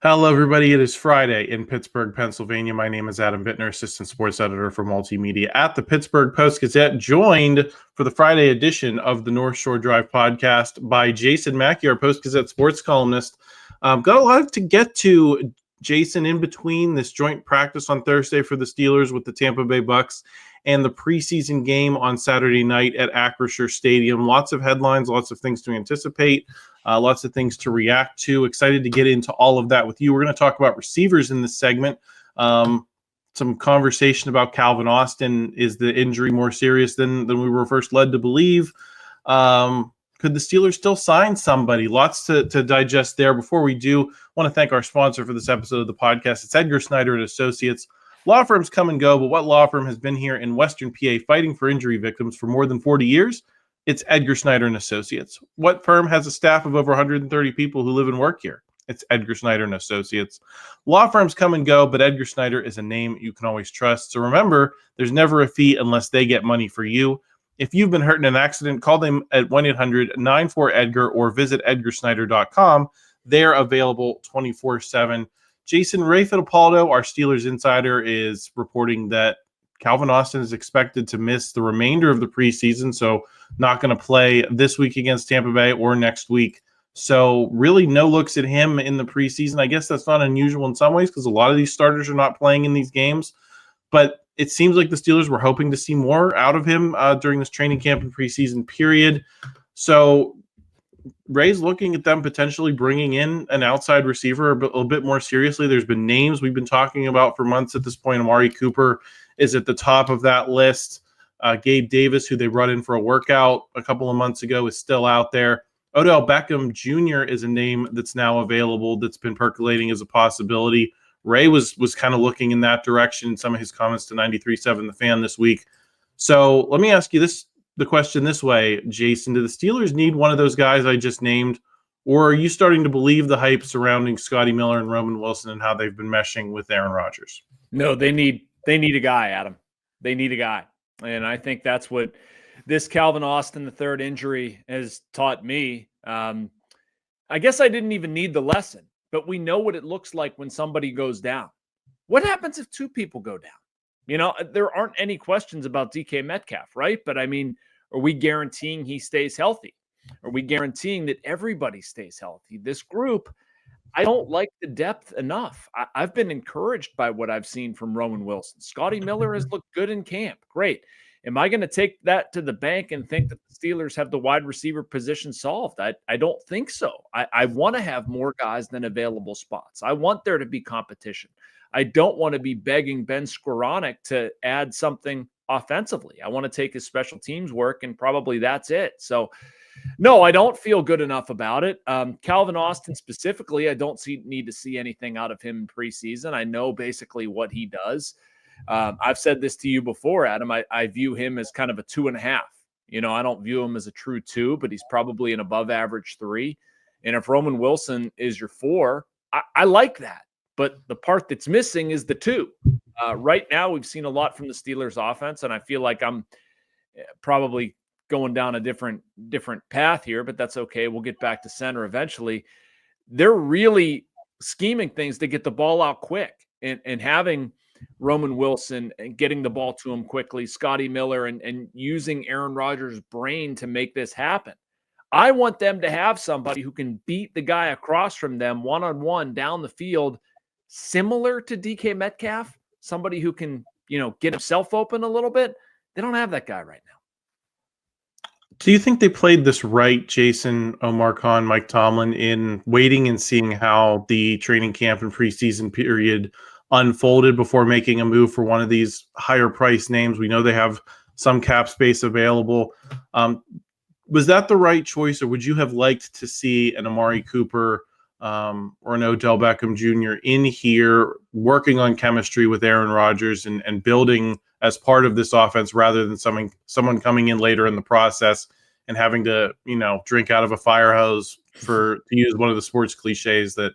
Hello, everybody. It is Friday in Pittsburgh, Pennsylvania. My name is Adam Bittner, assistant sports editor for multimedia at the Pittsburgh Post-Gazette, joined for the Friday edition of the North Shore Drive podcast by Jason Mackey, our Post-Gazette sports columnist. Got a lot to get to, Jason, in between this joint practice on Thursday for the Steelers with the Tampa Bay Bucks and the preseason game on Saturday night at Acrisure Stadium. Lots of headlines, lots of things to anticipate. Lots of things to react to. Excited to get into all of that with you. We're going to talk about receivers in this segment. Some conversation about Calvin Austin. Is the injury more serious than we were first led to believe? Could the Steelers still sign somebody? Lots to digest there. Before we do, I want to thank our sponsor for this episode of the podcast. It's Edgar Snyder Associates. Law firms come and go, but what law firm has been here in Western PA fighting for injury victims for more than 40 years? It's Edgar Snyder Associates. What firm has a staff of over 130 people who live and work here? It's Edgar Snyder Associates. Law firms come and go, but Edgar Snyder is a name you can always trust. So remember, there's never a fee unless they get money for you. If you've been hurt in an accident, call them at 1-800-94-EDGAR or visit edgarsnyder.com. They're available 24/7. Jason, Ray Fittipaldo, our Steelers insider, is reporting that Calvin Austin is expected to miss the remainder of the preseason, so not going to play this week against Tampa Bay or next week. So really no looks at him in the preseason. I guess that's not unusual in some ways because a lot of these starters are not playing in these games. But it seems like the Steelers were hoping to see more out of him during this training camp and preseason period. So Ray's looking at them potentially bringing in an outside receiver a little bit more seriously. There's been names we've been talking about for months at this point. Amari Cooper is at the top of that list. Gabe Davis, who they brought in for a workout a couple of months ago, is still out there. Odell Beckham Jr. is a name that's now available that's been percolating as a possibility. Ray was kind of looking in that direction in some of his comments to 93.7 The Fan this week. So let me ask you the question this way, Jason. Do the Steelers need one of those guys I just named, or are you starting to believe the hype surrounding Scotty Miller and Roman Wilson and how they've been meshing with Aaron Rodgers? No, they need a guy, Adam. They need a guy. And I think that's what this Calvin Austin III injury has taught me. I guess I didn't even need the lesson, but we know what it looks like when somebody goes down. What happens if two people go down? You know, there aren't any questions about DK Metcalf, right? But I mean, are we guaranteeing he stays healthy? Are we guaranteeing that everybody stays healthy? This group, I don't like the depth enough. I've been encouraged by what I've seen from Roman Wilson. Scotty Miller has looked good in camp. Great. Am I going to take that to the bank and think that the Steelers have the wide receiver position solved? I don't think so. I want to have more guys than available spots. I want there to be competition. I don't want to be begging Ben Skoranek to add something offensively. I want to take his special teams work, and probably that's it. So, no, I don't feel good enough about it. Calvin Austin specifically, I don't need to see anything out of him in preseason. I know basically what he does. I've said this to you before, Adam. I view him as kind of a 2.5. You know, I don't view him as a true 2, but he's probably an above average 3. And if Roman Wilson is your 4, I like that. But the part that's missing is the 2. Right now, we've seen a lot from the Steelers offense, and I feel like I'm probably going down a different path here, but that's okay. We'll get back to center eventually. They're really scheming things to get the ball out quick and having Roman Wilson and getting the ball to him quickly, Scotty Miller, and using Aaron Rodgers' brain to make this happen. I want them to have somebody who can beat the guy across from them one-on-one down the field, similar to DK Metcalf, somebody who can, get himself open a little bit. They don't have that guy right now. Do you think they played this right, Jason, Omar Khan, Mike Tomlin, in waiting and seeing how the training camp and preseason period unfolded before making a move for one of these higher price names? We know they have some cap space available. Was that the right choice, or would you have liked to see an Amari Cooper or an Odell Beckham Jr. in here working on chemistry with Aaron Rodgers and building as part of this offense rather than someone coming in later in the process and having to, drink out of a fire hose, to use one of the sports cliches that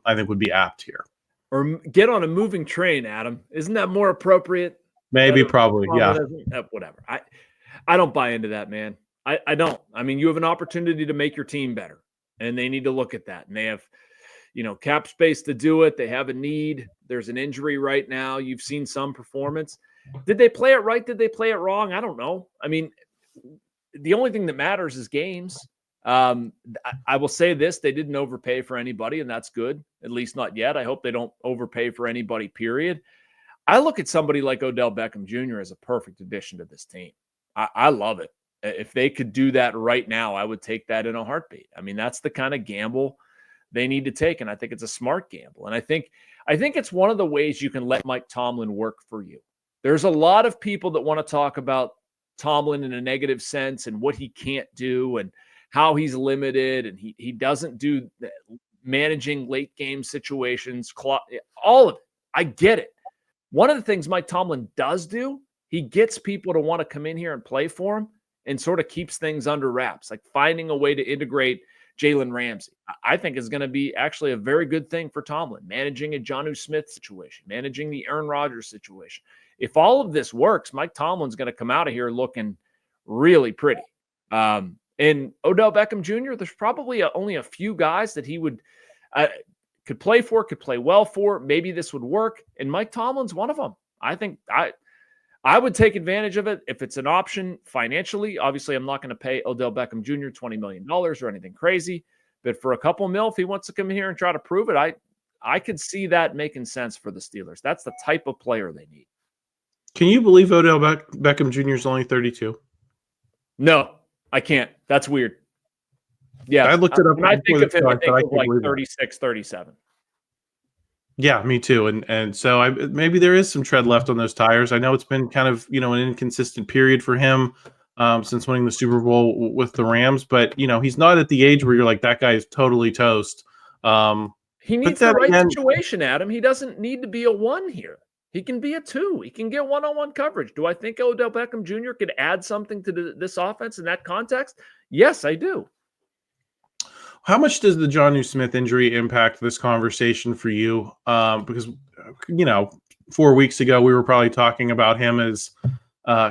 I think would be apt here. Or get on a moving train, Adam. Isn't that more appropriate? Maybe, probably, yeah. Whatever. I don't buy into that, man. I don't. I mean, you have an opportunity to make your team better, and they need to look at that. And they have, cap space to do it. They have a need. There's an injury right now. You've seen some performance. Did they play it right? Did they play it wrong? I don't know. I mean, the only thing that matters is games. I will say this, they didn't overpay for anybody, and that's good, at least not yet. I hope they don't overpay for anybody, period. I look at somebody like Odell Beckham Jr. as a perfect addition to this team. I love it. If they could do that right now, I would take that in a heartbeat. I mean, that's the kind of gamble they need to take, and I think it's a smart gamble. And I think it's one of the ways you can let Mike Tomlin work for you. There's a lot of people that want to talk about Tomlin in a negative sense and what he can't do and how he's limited and he doesn't do managing late game situations, all of it. I get it. One of the things Mike Tomlin does do, he gets people to want to come in here and play for him and sort of keeps things under wraps, like finding a way to integrate Jalen Ramsey. I think is going to be actually a very good thing for Tomlin, managing a Jonnu Smith situation, managing the Aaron Rodgers situation. If all of this works, Mike Tomlin's going to come out of here looking really pretty. And Odell Beckham Jr., there's probably only a few guys that he would could play for, could play well for. Maybe this would work. And Mike Tomlin's one of them. I think I would take advantage of it if it's an option financially. Obviously, I'm not going to pay Odell Beckham Jr. $20 million or anything crazy. But for a couple mil, if he wants to come in here and try to prove it, I could see that making sense for the Steelers. That's the type of player they need. Can you believe Odell Beckham Jr. is only 32? No, I can't. That's weird. Yeah. I looked it up. When I think of him, I think of like 36, 37. Yeah, me too. And so maybe there is some tread left on those tires. I know it's been kind of, an inconsistent period for him since winning the Super Bowl with the Rams, but he's not at the age where you're like, that guy is totally toast. He needs the right situation, Adam. He doesn't need to be a 1 here. He can be a 2. He can get one-on-one coverage. Do I think Odell Beckham Jr. could add something to this offense in that context? Yes, I do. How much does the Jonnu Smith injury impact this conversation for you? Because, 4 weeks ago, we were probably talking about him as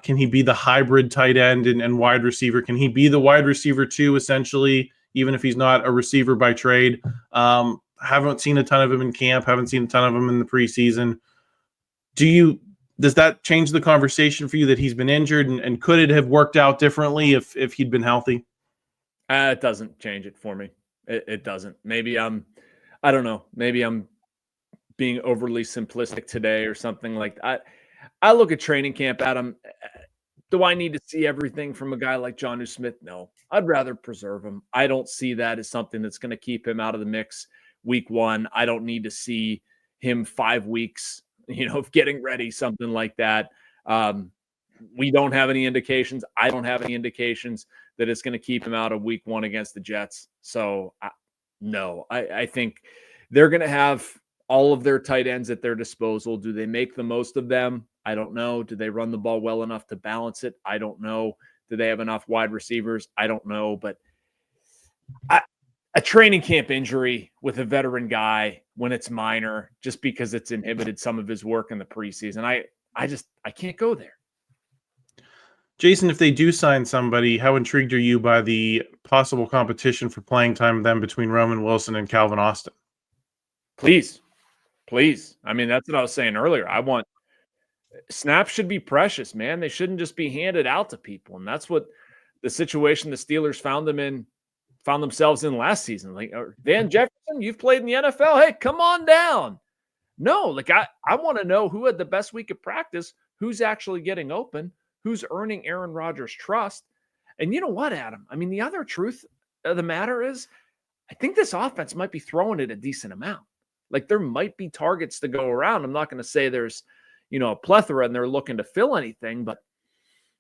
can he be the hybrid tight end and wide receiver? Can he be the wide receiver 2, essentially, even if he's not a receiver by trade? Haven't seen a ton of him in camp. Haven't seen a ton of him in the preseason. Does that change the conversation for you that he's been injured, and could it have worked out differently if he'd been healthy? It doesn't change it for me. It doesn't. Maybe I don't know. Maybe I'm being overly simplistic today or something like that. I look at training camp, Adam. Do I need to see everything from a guy like Jonnu Smith? No. I'd rather preserve him. I don't see that as something that's going to keep him out of the mix week 1. I don't need to see him 5 weeks of getting ready, something like that. We don't have any indications. I don't have any indications that it's going to keep him out of week 1 against the Jets. So, no, I think they're going to have all of their tight ends at their disposal. Do they make the most of them? I don't know. Do they run the ball well enough to balance it? I don't know. Do they have enough wide receivers? I don't know. But a training camp injury with a veteran guy when it's minor, just because it's inhibited some of his work in the preseason, I can't go there. Jason, if they do sign somebody, how intrigued are you by the possible competition for playing time then between Roman Wilson and Calvin Austin? Please. I mean, that's what I was saying earlier. Snaps should be precious, man. They shouldn't just be handed out to people. And that's what the situation the Steelers found themselves in last season. Like, Van Jefferson, you've played in the NFL. Hey, come on down. No, like I want to know who had the best week of practice, who's actually getting open, who's earning Aaron Rodgers' trust. And you know what, Adam? I mean, the other truth of the matter is I think this offense might be throwing it a decent amount. Like, there might be targets to go around. I'm not going to say there's, a plethora and they're looking to fill anything, but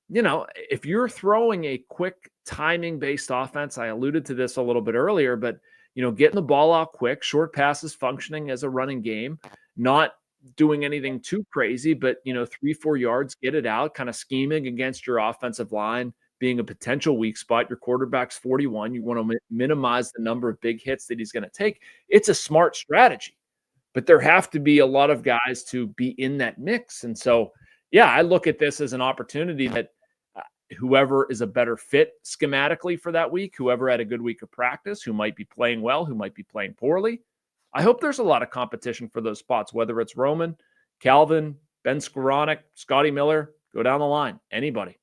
if you're throwing a quick timing-based offense, I alluded to this a little bit earlier, but, getting the ball out quick, short passes functioning as a running game, not doing anything too crazy, but, 3-4 yards, get it out, kind of scheming against your offensive line, being a potential weak spot. Your quarterback's 41. You want to minimize the number of big hits that he's going to take. It's a smart strategy, but there have to be a lot of guys to be in that mix. And so, yeah, I look at this as an opportunity that whoever is a better fit schematically for that week, whoever had a good week of practice, who might be playing well, who might be playing poorly, I hope there's a lot of competition for those spots, whether it's Roman, Calvin, Ben Skoranek, Scotty Miller, go down the line, anybody.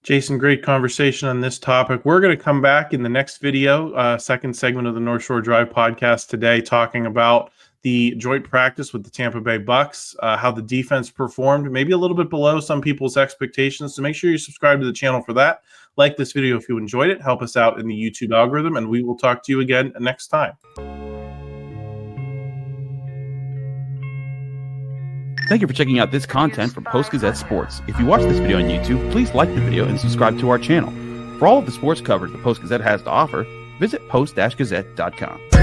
Jason, great conversation on this topic. We're going to come back in the next video, second segment of the North Shore Drive podcast today, talking about the joint practice with the Tampa Bay Bucks, how the defense performed, maybe a little bit below some people's expectations. So make sure you subscribe to the channel for that. Like this video if you enjoyed it. Help us out in the YouTube algorithm, and we will talk to you again next time. Thank you for checking out this content from Post-Gazette Sports. If you watch this video on YouTube, please like the video and subscribe to our channel. For all of the sports coverage the Post-Gazette has to offer, visit post-gazette.com.